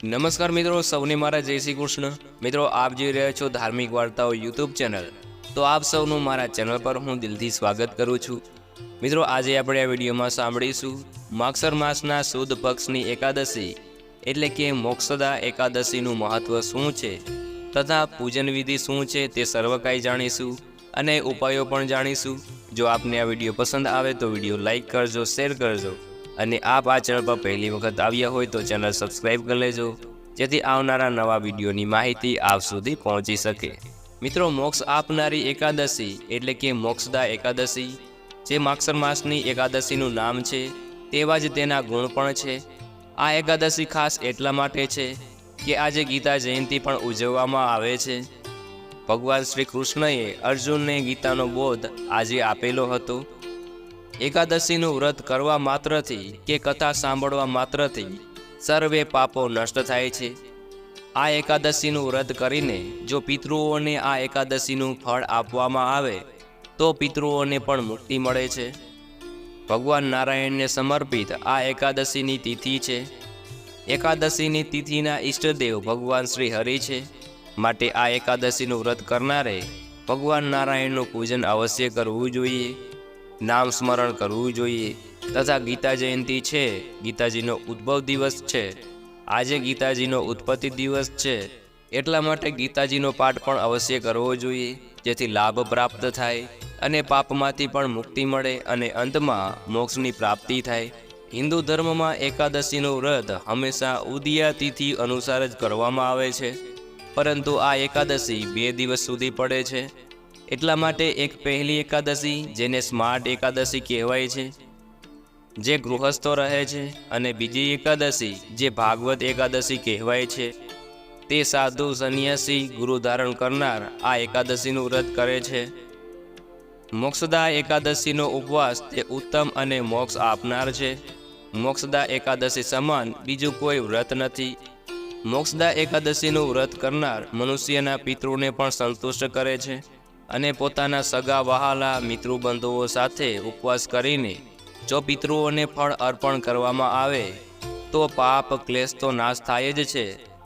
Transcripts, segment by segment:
નમસ્કાર મિત્રો, સૌને મારા જય શ્રી કૃષ્ણ। મિત્રો, આપ જોઈ રહ્યા છો ધાર્મિક વાર્તાઓ યુટ્યુબ ચેનલ। તો આપ સૌનું મારા ચેનલ પર હું દિલથી સ્વાગત કરું છું। મિત્રો, આજે આપણે આ વિડીયોમાં સાંભળીશું માગસર માસના સુદ પક્ષની એકાદશી એટલે કે મોક્ષદા એકાદશીનું મહત્વ શું છે તથા પૂજન વિધિ શું છે તે સર્વ કાંઈ જાણીશું અને ઉપાયો પણ જાણીશું। જો આપને આ વિડીયો પસંદ આવે તો વિડીયો લાઈક કરજો, શેર કરજો અને આપ આ ચેનલ પર પહેલી વખત આવ્યા હોય તો ચેનલ સબસ્ક્રાઈબ કરી લેજો, જેથી આવનારા નવા વિડીયોની માહિતી આપ સુધી પહોંચી શકે। મિત્રો, મોક્ષ આપનારી એકાદશી એટલે કે મોક્ષદા એકાદશી જે માગસર માસની એકાદશીનું નામ છે તેવા જ તેના ગુણ પણ છે। આ એકાદશી ખાસ એટલા માટે છે કે આજે ગીતા જયંતિ પણ ઉજવવામાં આવે છે। ભગવાન શ્રી કૃષ્ણએ અર્જુનને ગીતાનો બોધ આજે આપેલો હતો। એકાદશીનું વ્રત કરવા માત્રથી કે કથા સાંભળવા માત્રથી સર્વે પાપો નષ્ટ થાય છે। આ એકાદશીનું વ્રત કરીને જો પિતૃઓને આ એકાદશીનું ફળ આપવામાં આવે તો પિતૃઓને પણ મુક્તિ મળે છે। ભગવાન નારાયણને સમર્પિત આ એકાદશીની તિથિ છે। એકાદશીની તિથિના ઈષ્ટદેવ ભગવાન શ્રી હરિ છે, માટે આ એકાદશીનું વ્રત કરનારે ભગવાન નારાયણનું પૂજન અવશ્ય કરવું જોઈએ, નામ સ્મરણ કરવું જોઈએ તથા ગીતા જયંતિ છે, ગીતાજીનો ઉદ્ભવ દિવસ છે, આજે ગીતાજીનો ઉત્પત્તિ દિવસ છે, એટલા માટે ગીતાજીનો પાઠ પણ અવશ્ય કરવો જોઈએ, જેથી લાભ પ્રાપ્ત થાય અને પાપમાંથી પણ મુક્તિ મળે અને અંતમાં મોક્ષની પ્રાપ્તિ થાય। હિન્દુ ધર્મમાં એકાદશીનું વ્રત હંમેશા ઉદયા તિથિ અનુસાર જ કરવામાં આવે છે, પરંતુ આ એકાદશી 2 દિવસ સુધી પડે છે। એટલા માટે એક પહેલી એકાદશી જેને સ્માર્ટ એકાદશી કહેવાય છે, જે ગૃહસ્થો રહે છે, અને બીજી એકાદશી જે ભાગવત એકાદશી કહેવાય છે, તે સાધુ સંન્યાસી ગુરુ ધારણ કરનાર આ એકાદશીનું વ્રત કરે છે। મોક્ષદા એકાદશીનો ઉપવાસ તે ઉત્તમ અને મોક્ષ આપનાર છે। મોક્ષદા એકાદશી સમાન બીજું કોઈ વ્રત નથી। મોક્ષદા એકાદશીનું વ્રત કરનાર મનુષ્યના પિતૃને પણ સંતુષ્ટ કરે છે અને પોતાના સગા વહાલા મિત્ર બંધુઓ સાથે ઉપવાસ કરીને જો પિતૃઓને ફળ અર્પણ કરવામાં આવે તો પાપ ક્લેશ તો નાશ થાય જ છે,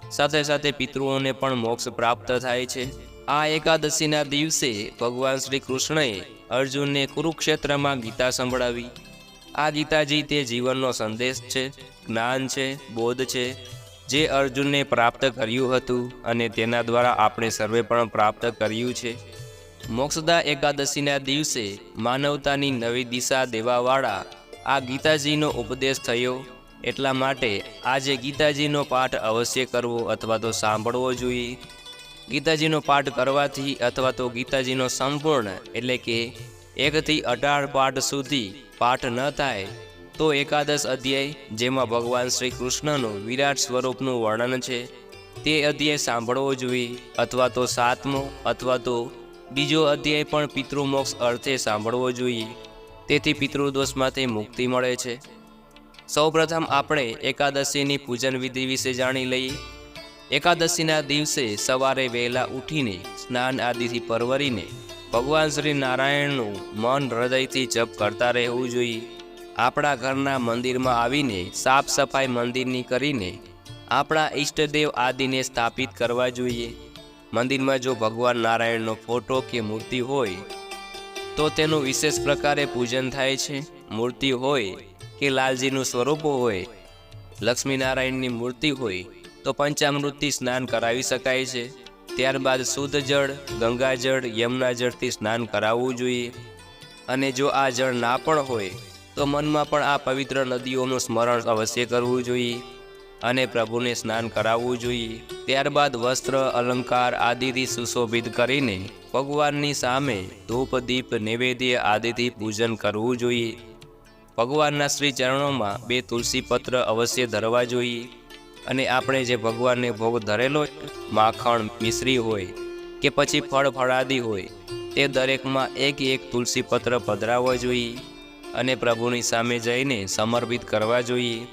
સાથે સાથે પિતૃઓને પણ મોક્ષ પ્રાપ્ત થાય છે। આ એકાદશીના દિવસે ભગવાન શ્રી કૃષ્ણએ અર્જુનને કુરુક્ષેત્રમાં ગીતા સંભળાવી। આ ગીતાજી તે જીવનનો સંદેશ છે, જ્ઞાન છે, બોધ છે, જે અર્જુનને પ્રાપ્ત કર્યું હતું અને તેના દ્વારા આપણે સર્વે પણ પ્રાપ્ત કર્યું છે। મોક્ષદા એકાદશીના દિવસે માનવતાની નવી દિશા દેવાવાળા આ ગીતાજીનો ઉપદેશ થયો, એટલા માટે આજે ગીતાજીનો પાઠ અવશ્ય કરવો અથવા તો સાંભળવો જોઈએ। ગીતાજીનો પાઠ કરવાથી અથવા તો ગીતાજીનો સંપૂર્ણ એટલે કે 1 થી 18 પાઠ સુધી પાઠ ન થાય તો એકાદશ અધ્યાય જેમાં ભગવાન શ્રી કૃષ્ણનું વિરાટ સ્વરૂપનું વર્ણન છે તે અધ્યાય સાંભળવો જોઈએ, અથવા તો 7મો અથવા તો બીજો અધ્યાય પણ પિતૃમોક્ષ અર્થે સાંભળવો જોઈએ, તેથી પિતૃદોષમાંથી મુક્તિ મળે છે। સૌપ્રથમ આપણે એકાદશીની પૂજન વિધિ વિશે જાણી લઈએ। એકાદશીના દિવસે સવારે વહેલા ઉઠીને સ્નાન આદિથી પરવરીને ભગવાન શ્રી નારાયણનું મન હૃદયથી જપ કરતા રહેવું જોઈએ। આપણા ઘરના મંદિરમાં આવીને સાફ સફાઈ મંદિરની કરીને આપણા ઈષ્ટદેવ આદિને સ્થાપિત કરવા જોઈએ। મંદિરમાં જો ભગવાન નારાયણનો ફોટો કે મૂર્તિ હોય તો તેનું વિશેષ પ્રકારે પૂજન થાય છે। મૂર્તિ હોય કે લાલજીનું સ્વરૂપ હોય, લક્ષ્મીનારાયણની મૂર્તિ હોય તો પંચામૃતથી સ્નાન કરાવી શકાય છે। ત્યારબાદ શુદ્ધ જળ, ગંગાજળ, યમુના જળથી સ્નાન કરાવવું જોઈએ, અને જો આ જળ ના પણ હોય તો મનમાં પણ આ પવિત્ર નદીઓનું સ્મરણ અવશ્ય કરવું જોઈએ અને પ્રભુને સ્નાન કરાવવું જોઈએ। ત્યારબાદ વસ્ત્ર અલંકાર આદિથી સુશોભિત કરીને ભગવાનની સામે ધૂપ દીપ નૈવેદ્ય આદિથી પૂજન કરવું જોઈએ। ભગવાનના શ્રી ચરણોમાં 2 તુલસી પત્ર અવશ્ય ધરવા જોઈએ, અને આપણે જે ભગવાનને ભોગ ધરેલો માખણ મિશ્રી હોય કે પછી ફળ ફળાદી હોય તે દરેકમાં 1 તુલસી પત્ર પધરાવવા જોઈએ અને પ્રભુની સામે જઈને સમર્પિત કરવા જોઈએ।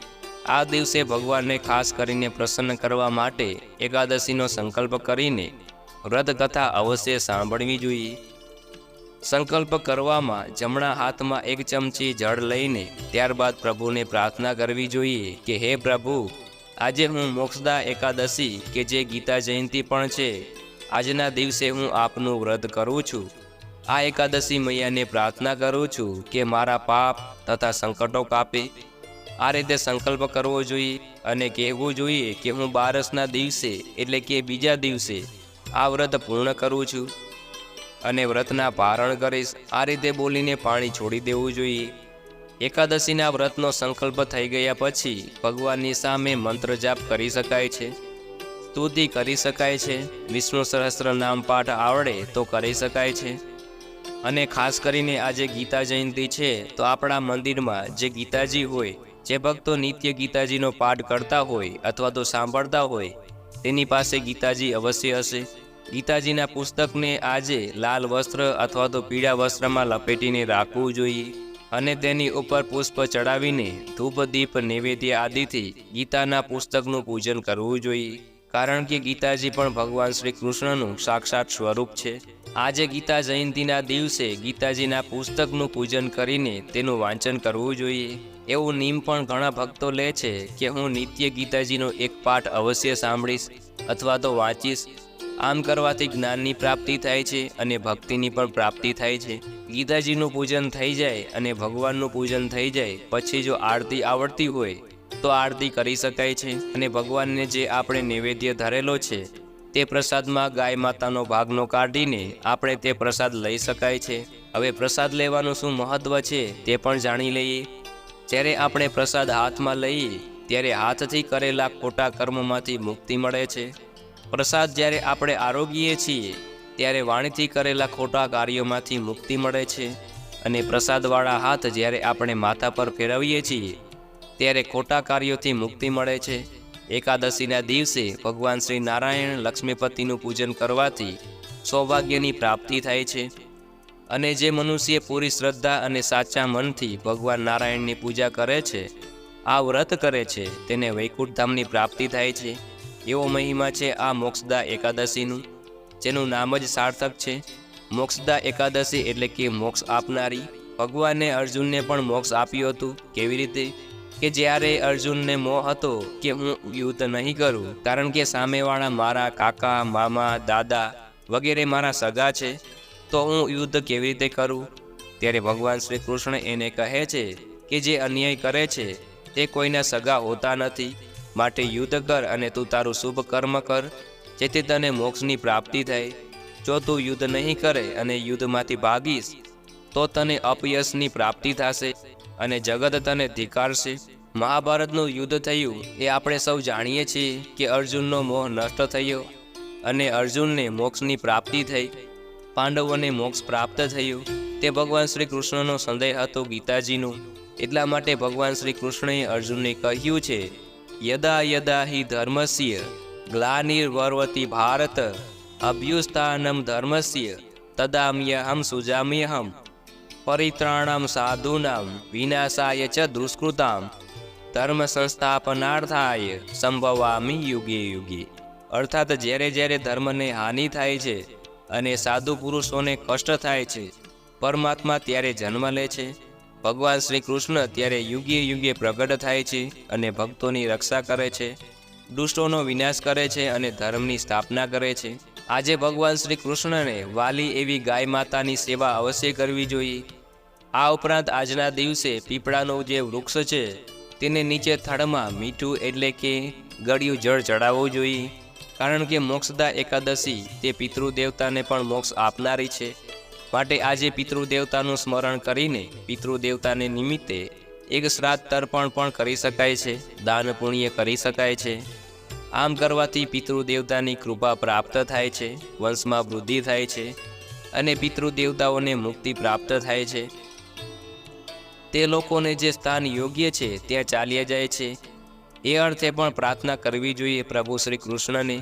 આ દિવસે ભગવાનને ખાસ કરીને પ્રસન્ન કરવા માટે એકાદશીનો સંકલ્પ કરીને વ્રત કથા અવશ્ય સાંભળવી જોઈએ। સંકલ્પ કરવામાં જમણા હાથમાં 1 ચમચી જળ લઈને ત્યારબાદ પ્રભુને પ્રાર્થના કરવી જોઈએ કે હે પ્રભુ, આજે હું મોક્ષદા એકાદશી કે જે ગીતા જયંતિ પણ છે, આજના દિવસે હું આપનું વ્રત કરું છું. આ એકાદશી મૈયાને પ્રાર્થના કરું છું કે મારા પાપ તથા સંકટો કાપે. આ રીતે સંકલ્પ કરવો જોઈએ અને કહેવું જોઈએ કે હું બારસના દિવસે એટલે કે બીજા દિવસે આ વ્રત પૂર્ણ કરું છું અને વ્રતના પારણ કરીશ. આ રીતે બોલીને પાણી છોડી દેવું જોઈએ. એકાદશીના વ્રતનો સંકલ્પ થઈ ગયા પછી ભગવાનની સામે મંત્ર જાપ કરી શકાય છે, સ્તુતિ કરી શકાય છે, વિષ્ણુ સહસ્ત્ર નામ પાઠ આવડે તો કરી શકાય છે. અને ખાસ કરીને આજે ગીતા જયંતિ છે તો આપણા મંદિરમાં જે ગીતાજી હોય, જે ભક્તો નિત્ય ગીતાજીનો પાઠ કરતા હોય અથવા તો સાંભળતા હોય, તેની પાસે ગીતાજી અવશ્ય હશે. ગીતાજીના પુસ્તકને આજે લાલ વસ્ત્ર અથવા તો પીળા વસ્ત્રમાં લપેટીને રાખવું જોઈએ અને તેની ઉપર પુષ્પ ચડાવીને ધૂપ દીપ નૈવેદ્ય આદિથી ગીતાના પુસ્તકનું પૂજન કરવું જોઈએ. કારણ કે ગીતાજી પણ ભગવાન શ્રી કૃષ્ણનું સાક્ષાત સ્વરૂપ છે. આજે ગીતા જયંતિના દિવસે ગીતાજીના પુસ્તકનું પૂજન કરીને તેનું વાંચન કરવું જોઈએ. એવું નિયમ પણ ઘણા ભક્તો લે છે કે હું નિત્ય ગીતાજીનો એક પાઠ અવશ્ય સાંભળીશ અથવા તો વાંચીશ. આમ કરવાથી જ્ઞાનની પ્રાપ્તિ થાય છે અને ભક્તિની પણ પ્રાપ્તિ થાય છે. ગીતાજીનું પૂજન થઈ જાય અને ભગવાનનું પૂજન થઈ જાય પછી જો આરતી આવડતી હોય તો આરતી કરી શકાય છે અને ભગવાનને જે આપણે નૈવેદ્ય ધરેલો છે તે પ્રસાદમાં ગાય માતાનો ભાગનો કાઢીને આપણે તે પ્રસાદ લઈ શકાય છે. હવે પ્રસાદ લેવાનું શું મહત્વ છે તે પણ જાણી લઈએ. જ્યારે આપણે પ્રસાદ હાથમાં લઈએ ત્યારે હાથથી કરેલા ખોટા કર્મમાંથી મુક્તિ મળે છે. પ્રસાદ જ્યારે આપણે આરોગીએ છીએ ત્યારે વાણીથી કરેલા ખોટા કાર્યોમાંથી મુક્તિ મળે છે અને પ્રસાદવાળા હાથ જ્યારે આપણે માથા પર ફેરવીએ છીએ ત્યારે ખોટા કાર્યોથી મુક્તિ મળે છે. એકાદશીના દિવસે ભગવાન શ્રી નારાયણ લક્ષ્મીપતિનું પૂજન કરવાથી સૌભાગ્યની પ્રાપ્તિ થાય છે અને જે મનુષ્ય પૂરી શ્રદ્ધા અને સાચા મનથી ભગવાન નારાયણની પૂજા કરે છે, આ વ્રત કરે છે, તેને વૈકુંઠ ધામની પ્રાપ્તિ થાય છે. એવો મહિમા છે આ મોક્ષદા એકાદશીનું, જેનું નામ જ સાર્થક છે. મોક્ષદા એકાદશી એટલે કે મોક્ષ આપનારી. ભગવાને અર્જુનને પણ મોક્ષ આપ્યું હતું. કેવી રીતે? કે જ્યારે અર્જુનને મોહ હતો કે હું યુદ્ધ નહીં કરું કારણ કે સામેવાળા મારા કાકા, મામા, દાદા વગેરે મારા સગા છે, તો હું યુદ્ધ કેવી રીતે કરું? ત્યારે ભગવાન શ્રી કૃષ્ણ એને કહે છે કે જે અન્યાય કરે છે તે કોઈના સગા હોતા નથી, માટે યુદ્ધ કર અને તું તારું શુભ કર્મ કર જેથી તને મોક્ષની પ્રાપ્તિ થાય. જો તું યુદ્ધ નહીં કરે અને યુદ્ધમાંથી ભાગીશ તો તને અપયશની પ્રાપ્તિ થશે અને જગત તને ધિક્કારશે. મહાભારતનું યુદ્ધ થયું એ આપણે સૌ જાણીએ છીએ કે અર્જુનનો મોહ નષ્ટ થયો અને અર્જુનને મોક્ષની પ્રાપ્તિ થઈ. પાંડવોને મોક્ષ પ્રાપ્ત થયું. તે ભગવાન શ્રી કૃષ્ણનો સંદેહ હતો ગીતાજીનું. એટલા માટે ભગવાન શ્રી કૃષ્ણએ અર્જુનને કહ્યું છે, યદા યદા હિ ધર્મસ્ય ગ્લાનિર્ભવતિ ભારત અભ્યુત્થાનમ ધર્મસ્ય તદામ્યહમ સુજામ્યહમ પરિત્રાણમ સાધૂનામ વિનાશાય ચ દુષ્કૃતામ ધર્મ સંસ્થાપનાર્થાય સંભવામિ યુગે યુગે. અર્થાત જ્યારે જ્યારે ધર્મને હાનિ થાય છે અને સાધુ પુરુષોને કષ્ટ થાય છે, પરમાત્મા ત્યારે જન્મ લે છે. ભગવાન શ્રી કૃષ્ણ ત્યારે યુગે યુગે પ્રગટ થાય છે અને ભક્તોની રક્ષા કરે છે, દુષ્ટોનો વિનાશ કરે છે અને ધર્મની સ્થાપના કરે છે. આજે ભગવાન શ્રી કૃષ્ણને વાલી એવી ગાય માતાની સેવા અવશ્ય કરવી જોઈએ. આ ઉપરાંત આજના દિવસે પીપળાનું જે વૃક્ષ છે તેને નીચે થડમાં મીઠું એટલે કે ગળ્યું જળ ચડાવવું જોઈએ. કારણ કે મોક્ષદા એકાદશી તે પિતૃદેવતાને પણ મોક્ષ આપનારી છે. માટે આજે પિતૃદેવતાનું સ્મરણ કરીને પિતૃદેવતાને નિમિત્તે એક શ્રાદ્ધ તર્પણ પણ કરી શકાય છે, દાન પુણ્ય કરી શકાય છે. આમ કરવાથી પિતૃદેવતાની કૃપા પ્રાપ્ત થાય છે, વંશમાં વૃદ્ધિ થાય છે અને પિતૃદેવતાઓને મુક્તિ પ્રાપ્ત થાય છે. તે લોકોને જે સ્થાન યોગ્ય છે ત્યાં ચાલ્યા જાય છે. એ અર્થે પણ પ્રાર્થના કરવી જોઈએ પ્રભુ શ્રી કૃષ્ણને.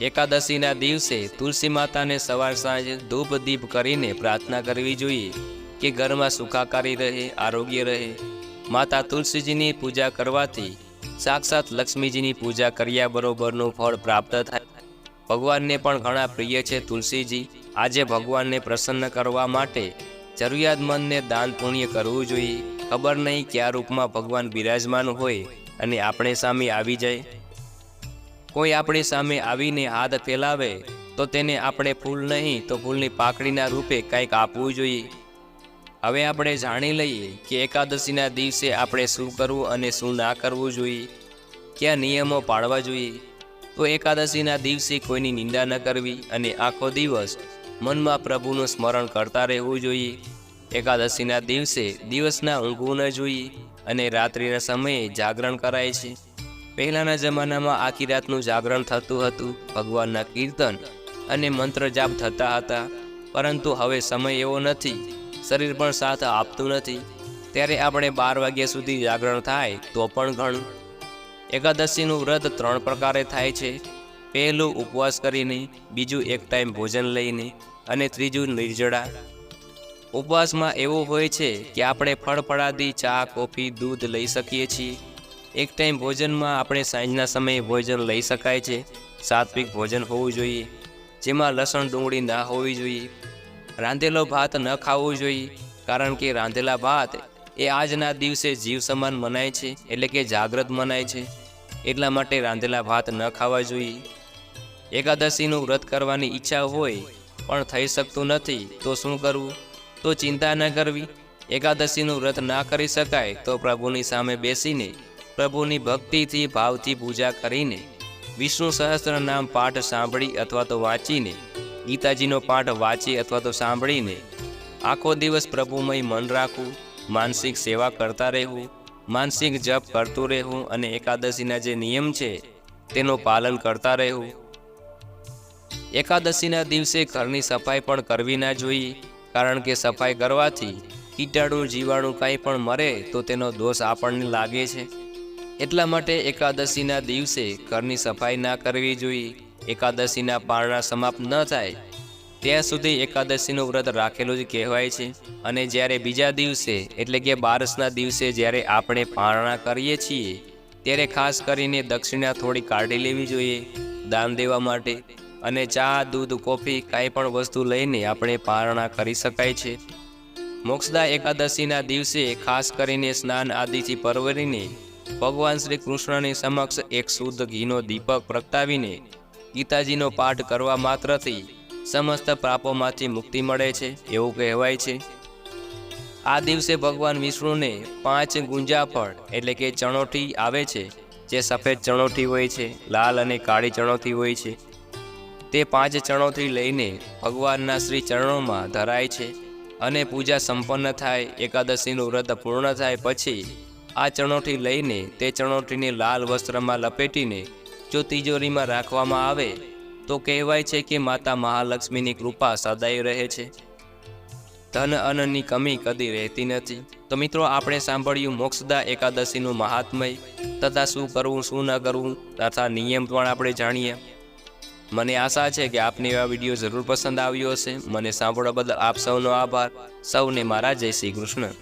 એકાદશીના દિવસે તુલસી માતાને સવાર સાંજ ધૂપ દીપ કરીને પ્રાર્થના કરવી જોઈએ કે ઘરમાં સુખાકારી રહે, આરોગ્ય રહે. માતા તુલસીજીની પૂજા કરવાથી સાક્ષાત લક્ષ્મીજીની પૂજા કર્યા બરોબરનું ફળ પ્રાપ્ત થાય. ભગવાનને પણ ઘણા પ્રિય છે તુલસીજી. આજે ભગવાનને પ્રસન્ન કરવા માટે જરૂરિયાતમંદને દાન પુણ્ય કરવું જોઈએ. ખબર નહીં કયા રૂપમાં ભગવાન બિરાજમાન હોય અને આપણે સામે આવી જાય? કોઈ આપણી સામે આવીને હાથ ફેલાવે તો તેને આપણે ફૂલ નહીં તો ફૂલની પાકડીના રૂપે કંઈક આપવું જોઈએ. હવે આપણે જાણી લઈએ કે એકાદશીના દિવસે આપણે શું કરવું અને શું ના કરવું જોઈએ, કયા નિયમો પાળવા જોઈએ. તો એકાદશીના દિવસે કોઈની નિંદા ન કરવી અને આખો દિવસ મનમાં પ્રભુનું સ્મરણ કરતા રહેવું જોઈએ. એકાદશીના દિવસે દિવસના ઊંઘવું ન જોઈએ અને રાત્રિના સમયે જાગરણ કરાય છે. પહેલાંના જમાનામાં આખી રાતનું જાગરણ થતું હતું, ભગવાનના કીર્તન અને મંત્ર જાપ થતા હતા. પરંતુ હવે સમય એવો નથી, શરીર પણ સાથ આપતું નથી, ત્યારે આપણે 12 વાગ્યા સુધી જાગરણ થાય તો પણ ઘણું. એકાદશીનું વ્રત 3 પ્રકારે થાય છે. પહેલું ઉપવાસ કરીને, બીજું એક ટાઈમ ભોજન લઈને અને ત્રીજું નિર્જળા. ઉપવાસમાં એવું હોય છે કે આપણે ફળફળાદી, ચા, કોફી, દૂધ લઈ શકીએ છીએ. એક ટાઈમ ભોજનમાં આપણે સાંજના સમયે ભોજન લઈ શકાય છે. સાત્વિક ભોજન હોવું જોઈએ, જેમાં લસણ ડુંગળી ના હોવી જોઈએ. રાંધેલો ભાત ન ખાવો જોઈએ, કારણ કે રાંધેલા ભાત એ આજના દિવસે જીવ સમાન મનાય છે, એટલે કે જાગ્રત મનાય છે. એટલા માટે રાંધેલા ભાત ન ખાવા જોઈએ. એકાદશીનું વ્રત કરવાની ઈચ્છા હોય પણ થઈ શકતું નથી તો શું કરવું? તો ચિંતા ન કરવી. એકાદશીનું વ્રત ના કરી શકાય તો પ્રભુની સામે બેસીને પ્રભુની ભક્તિથી, ભાવથી પૂજા કરીને, વિષ્ણુ સહસ્ત્ર નામ પાઠ સાંભળી અથવા તો વાંચીને, ગીતાજીનો પાઠ વાંચી અથવા તો સાંભળીને આખો દિવસ પ્રભુમય મન રાખવું, માનસિક સેવા કરતા રહેવું, માનસિક જપ કરતું રહેવું અને એકાદશીના જે નિયમ છે તેનું પાલન કરતા રહેવું. એકાદશીના દિવસે ઘરની સફાઈ પણ કરવી ના જોઈએ, કારણ કે સફાઈ કરવાથી કીટાણુ, જીવાણુ કંઈ પણ મરે તો તેનો દોષ આપણને લાગે છે. એટલા માટે એકાદશીના દિવસે ઘરની સફાઈ ના કરવી જોઈએ. એકાદશીના પારણા સમાપ્ત ન થાય ત્યાં સુધી એકાદશીનું વ્રત રાખેલું જ કહેવાય છે. અને જ્યારે બીજા દિવસે એટલે કે 12ના દિવસે જ્યારે આપણે પારણા કરીએ છીએ ત્યારે ખાસ કરીને દક્ષિણા થોડી કાઢી લેવી જોઈએ દાન દેવા માટે. અને ચા, દૂધ, કોફી કાંઈ પણ વસ્તુ લઈને આપણે પારણા કરી શકાય છે. મોક્ષદા એકાદશીના દિવસે ખાસ કરીને સ્નાન આદિથી પરવરીને ભગવાન શ્રી કૃષ્ણની સમક્ષ એક શુદ્ધ ઘીનો દીપક પ્રગટાવીને ગીતાજીનો પાઠ કરવા માત્રથી સમસ્ત પાપોમાંથી મુક્તિ મળે છે એવું કહેવાય છે. આ દિવસે ભગવાન વિષ્ણુને 5 ગુંજાફળ એટલે કે ચણોઠી આવે છે, જે સફેદ ચણોઠી હોય છે, લાલ અને કાળી ચણોઠી હોય છે. તે 5 ચણોઠી લઈને ભગવાનના શ્રી ચરણોમાં ધરાય છે અને પૂજા સંપન્ન થાય. એકાદશીનું વ્રત પૂર્ણ થાય પછી આ ચણોઠી લઈને તે ચણોઠીને લાલ વસ્ત્રમાં લપેટીને જો તિજોરીમાં રાખવામાં આવે તો કહેવાય છે કે માતા મહાલક્ષ્મીની કૃપા સદાય રહે છે. ધન અન્નની કમી કદી રહેતી નથી. તો મિત્રો, આપણે સાંભળ્યું મોક્ષદા એકાદશીનું મહાત્મય તથા શું કરવું શું ન કરવું તથા નિયમ પણ આપણે જાણ્યા. મને આશા છે કે આપને આ વિડીયો જરૂર પસંદ આવ્યો હશે. મને સાંભળવા બદલ આપ સૌનો આભાર. સૌને મારા જય શ્રી કૃષ્ણ.